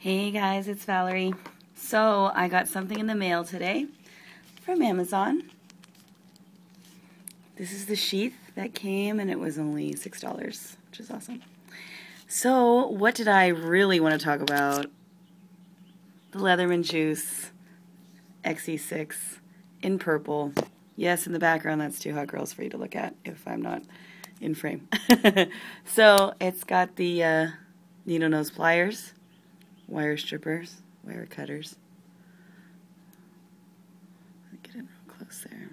Hey guys, it's Valerie. So I got something in the mail today from Amazon. This is the sheath that came and it was only $6, which is awesome. So what did I really want to talk about? The Leatherman Juice XE6 in purple. Yes, in the background that's two hot girls for you to look at if I'm not in frame. So it's got the needle nose pliers, wire strippers, wire cutters. Get it real close there.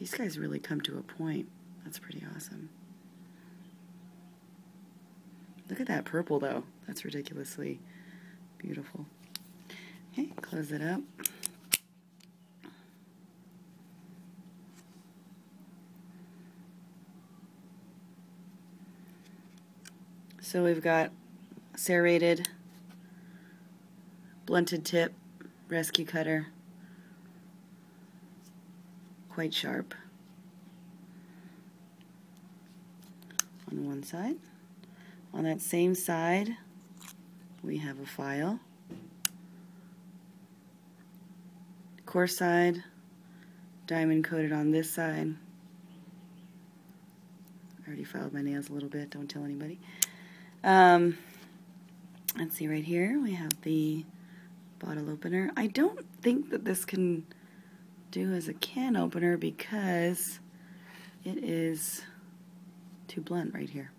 These guys really come to a point. That's pretty awesome. Look at that purple though. That's ridiculously beautiful. Okay, close it up. So we've got serrated, blunted tip, rescue cutter, quite sharp on one side. On that same side, we have a file. Coarse side, diamond coated on this side. I already filed my nails a little bit, don't tell anybody. Let's see, right here we have the bottle opener. I don't think that this can do as a can opener because it is too blunt right here.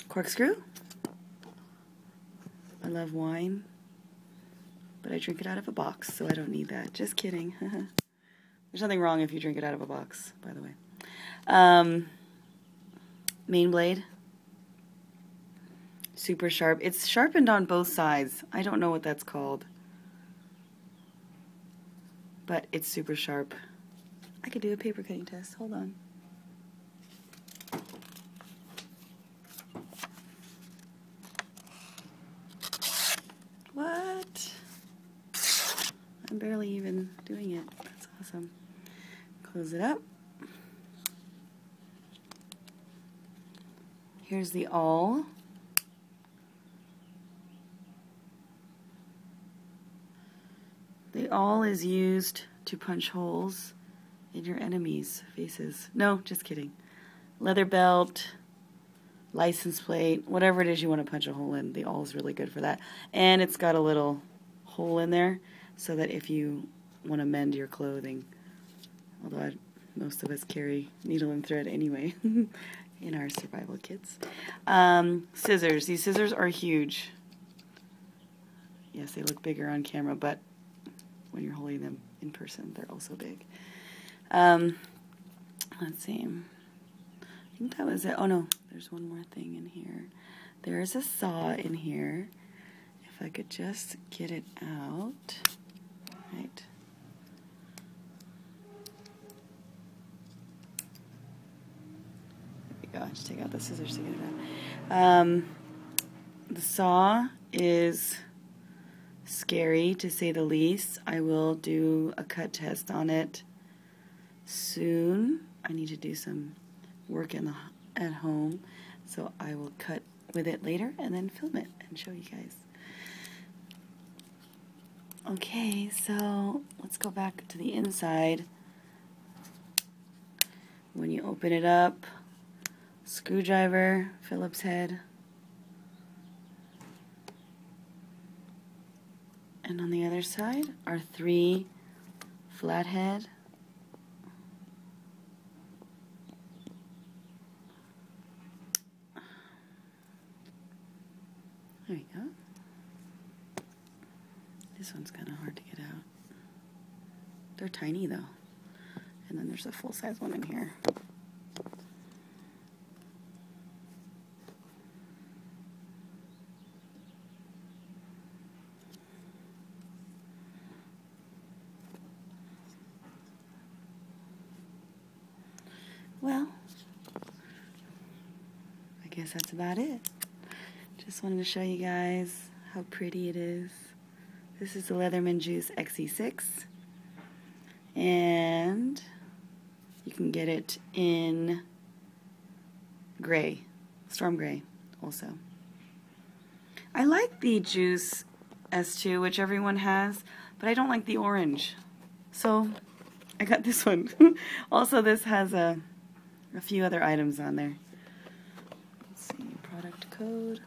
Corkscrew. I love wine, but I drink it out of a box, so I don't need that. Just kidding. There's nothing wrong if you drink it out of a box, by the way. Main blade. Super sharp. It's sharpened on both sides. I don't know what that's called, but it's super sharp. I could do a paper cutting test. Hold on. What? I'm barely even doing it. That's awesome. Close it up. Here's the awl. The awl is used to punch holes in your enemies' faces. No, just kidding. Leather belt, license plate, whatever it is you want to punch a hole in, the awl is really good for that. And it's got a little hole in there so that if you want to mend your clothing, although most of us carry needle and thread anyway in our survival kits. Scissors. These scissors are huge. Yes, they look bigger on camera, but when you're holding them in person, they're also big. Let's see. I think that was it. Oh no, there's one more thing in here. There is a saw in here. If I could just get it out. Right. There we go. Just take out the scissors to get it out. The saw is scary, to say the least. I will do a cut test on it soon. I need to do some work at home, so I will cut with it later and then film it and show you guys. Okay, so let's go back to the inside. When you open it up, screwdriver, Phillips head. And on the other side are 3 flathead. There we go. This one's kind of hard to get out. They're tiny though. And then there's a full-size one in here. Well, I guess that's about it. Just wanted to show you guys how pretty it is. This is the Leatherman Juice XE6. And you can get it in gray. Storm Gray also. I like the Juice S2, which everyone has, but I don't like the orange. So I got this one. Also, this has a few other items on there. Let's see, product code.